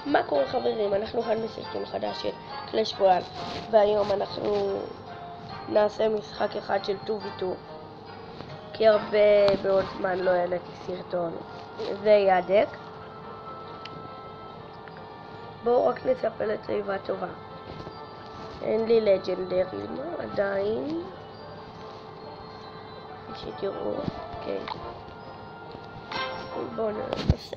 מה קורה חברים? אנחנו כאן בסרטון חדש של קלאש רויאל, והיום אנחנו נעשה משחק אחד של 2v2, כי הרבה מאוד זמן לא העליתי סרטון. זה יהיה הדק. בואו רק נצפה לצעיבה טובה. אין לי לג'נדרים עדיין, שתראו. אוקיי, בואו ננסה.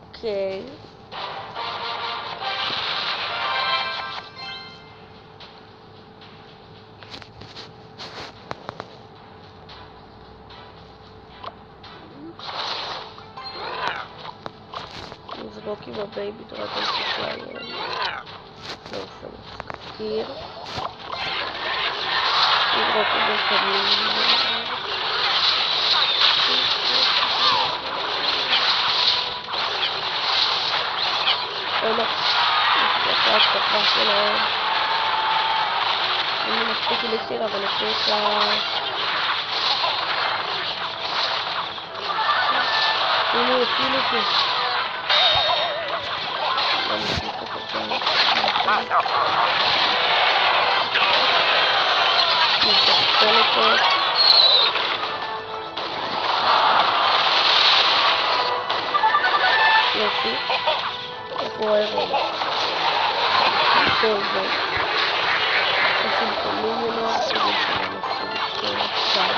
אוקיי, נזרוק עם הבייבי דרגון שפלייר. לא עושה משחקיר. נזרוק עם הפנים. אולי, נזרוק ההתקפה שלהם. אני מספיק אליקסיר, אבל נפריך לה... הנה, הציל אותי. יופי, איך הוא אוהב עוד טוב בו עושים קולים ממנו עושים שלנו עושים שם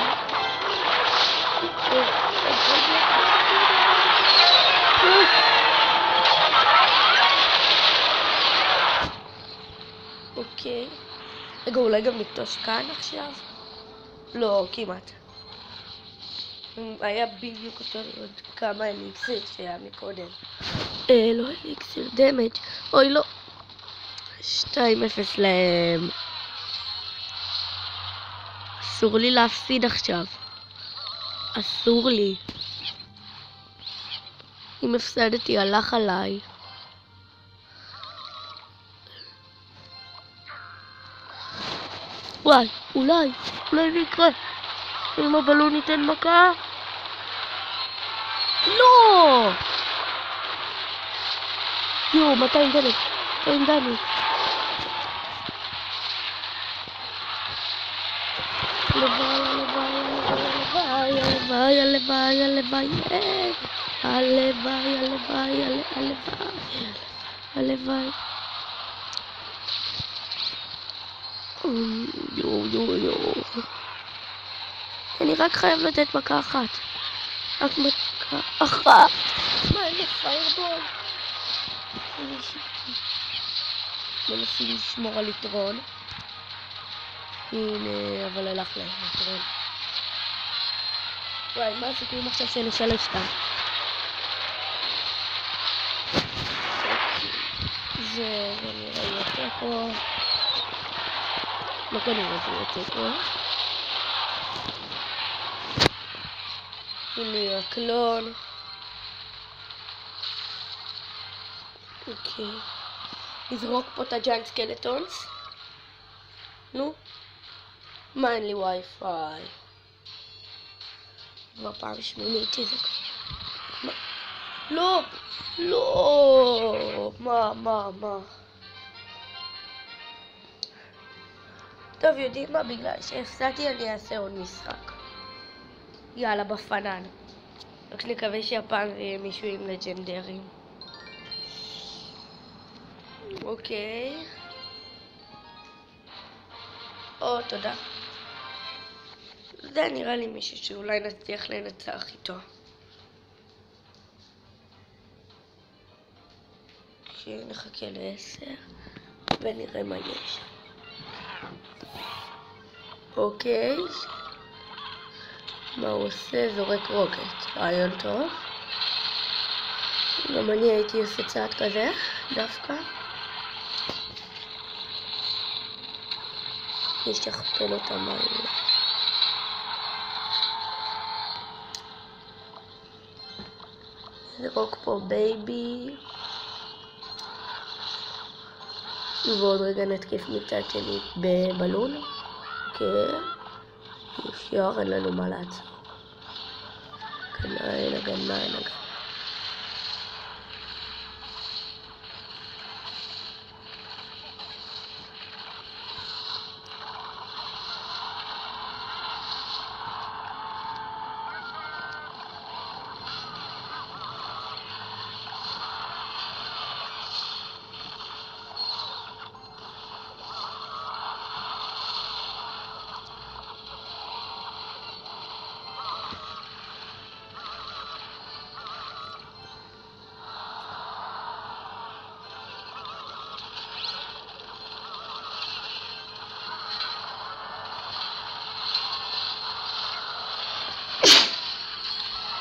אוקיי, רגע, אולי גם נקטוש כאן עכשיו? לא, כמעט. היה בדיוק אותו עוד כמה אליקסיר שהיה מקודם. לא אליקסיר, דמג'. אוי לא. 2-0 להם. אסור לי להפסיד עכשיו. אסור לי. אם הפסדתי הלך עליי. וואי, אולי זה יקרה. אם הבלון ייתן מכה. לא! יו, 200 דלק. 200 דלק. הלוואי. יו. אני רק חייב לתת מכה אחת. רק מכה אחת. מה, אין לי פיירבול? מנסים לשמור על יתרון. הנה, אבל הלך להם יתרון. וואי, מה הסיכויים עכשיו שנשלש אותם? זה נראה יותר פה. לא כנראה זה יותר פה. הנה הקלון. אוקיי. נזרוק פה את הג'יינט סקלטונס. נו. מה, אין לי וי-פיי? כבר פעם שמינית שזה... לא! מה? טוב, יודעים מה? בגלל שהפסדתי אני אעשה עוד משחק. יאללה, בפנן. רק נקווה שהפעם יהיה מישהו עם לג'נדרים. אוקיי. תודה. זה נראה לי מישהו שאולי נצליח לנצח איתו. אוקיי, נחכה ל10 ונראה מה יש. אוקיי. מה הוא עושה? זורק רוקט. רעיון טוב. גם אני הייתי עושה צעד כזה, דווקא. נשכפל אותה מהר. זרוק פה בייבי. ועוד רגע נתקיף מצד שני בבלון. אוקיי. אפשר, אין לנו מה לעצור. כאן אין הגנה, אין הגנה.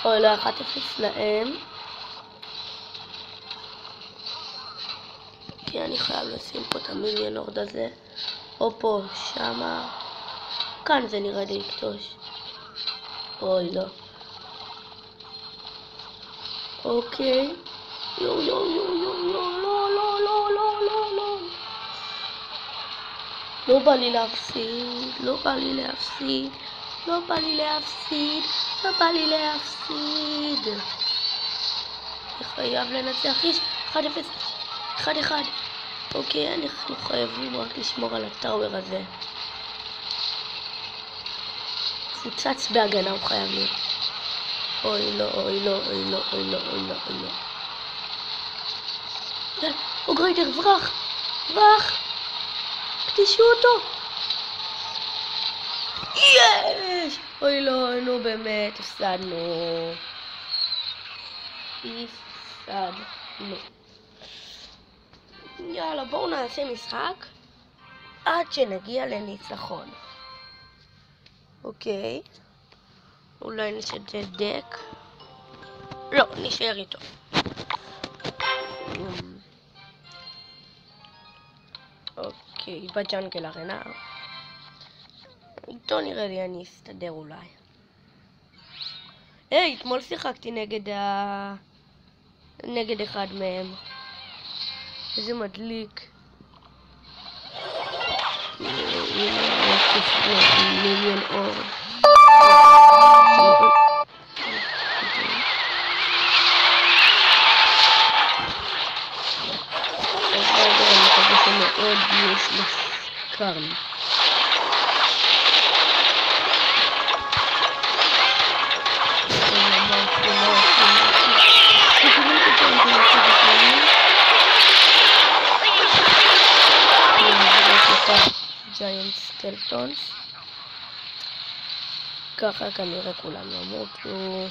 אוי, לא 1-0 להם. כי אני חייב לשים פה את המיליונורד הזה. או פה, שמה. כאן זה נראה לי לקטוש. אוי, לא. אוקיי. יו, יו, יו, יו, יו, לא, לא, לא, לא, לא, לא. לא בא לי להפסיד, לא בא לי להפסיד. לא בא לי להפסיד, לא בא לי להפסיד. אני חייב לנצח. יש 1-0, 1-1. אוקיי, אנחנו חייבים רק לשמור על הטאוור הזה. פוצץ בהגנה הוא חייב להיות. אוי לא, אוי לא, אוי לא, אוי לא, אוי לא, אוי לא. אוגריידר, ברח, ברח. קטישו אותו. יש! אוי לא, נו באמת, הפסדנו. הפסדנו. יאללה, בואו נעשה משחק עד שנגיע לניצחון. אוקיי. אולי נשדד דק. לא, נשאר איתו. אוקיי, בג'אנגל ארנה. איתו נראה לי אני אסתדר אולי. היי, אתמול שיחקתי נגד אחד מהם. איזה מדליק. מיליון אור. אני מקווה שמאוד יש לסקרן. ג'יינט סקלטונס. ככה כנראה כולם ימותו.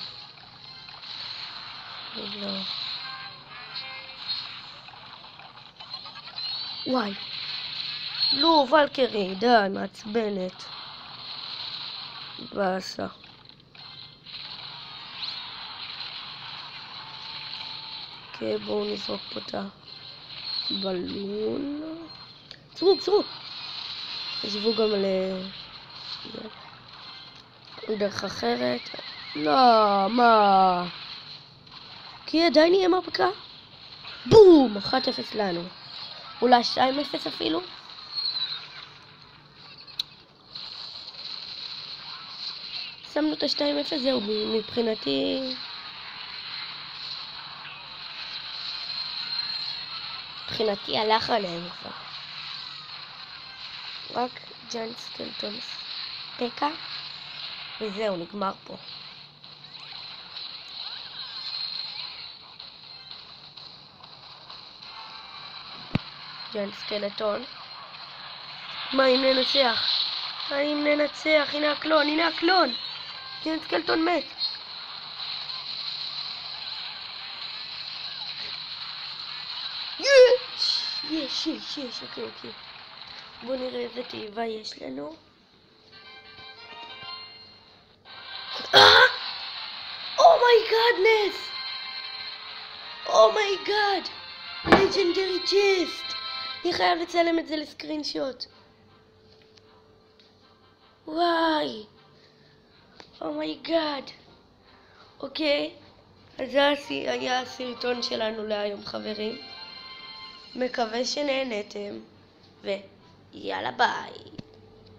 וואי. לא, ולקרי, די, מעצבנת. באסה. אוקיי, בואו נזרוק פה את הבלון. זרוק, זרוק. עזבו גם דרך אחרת. לא, מה? כי עדיין יהיה מרפקה? בום! 1-0 לנו. אולי 2-0 אפילו? שמנו את ה-2-0, זהו, מבחינתי... מבחינתי הלך עליהם כבר. רק ג'יינט סקלטונס פקה, וזהו, נגמר פה. ג'יינט סקלטון. מה אם ננצח? מה אם ננצח? הנה הקלון, הנה הקלון. ג'יינט סקלטון מת. יש, אוקיי. בואו נראה איזה תאיבה יש לנו. אומייגאדנס! אומייגאד! לג'נדרי צ'סט! אני חייב לצלם את זה לסקרין שוט. וואי! אומייגאד! אוקיי, אז זה היה הסרטון שלנו להיום, חברים. מקווה שנהנתם, ויאללה ביי.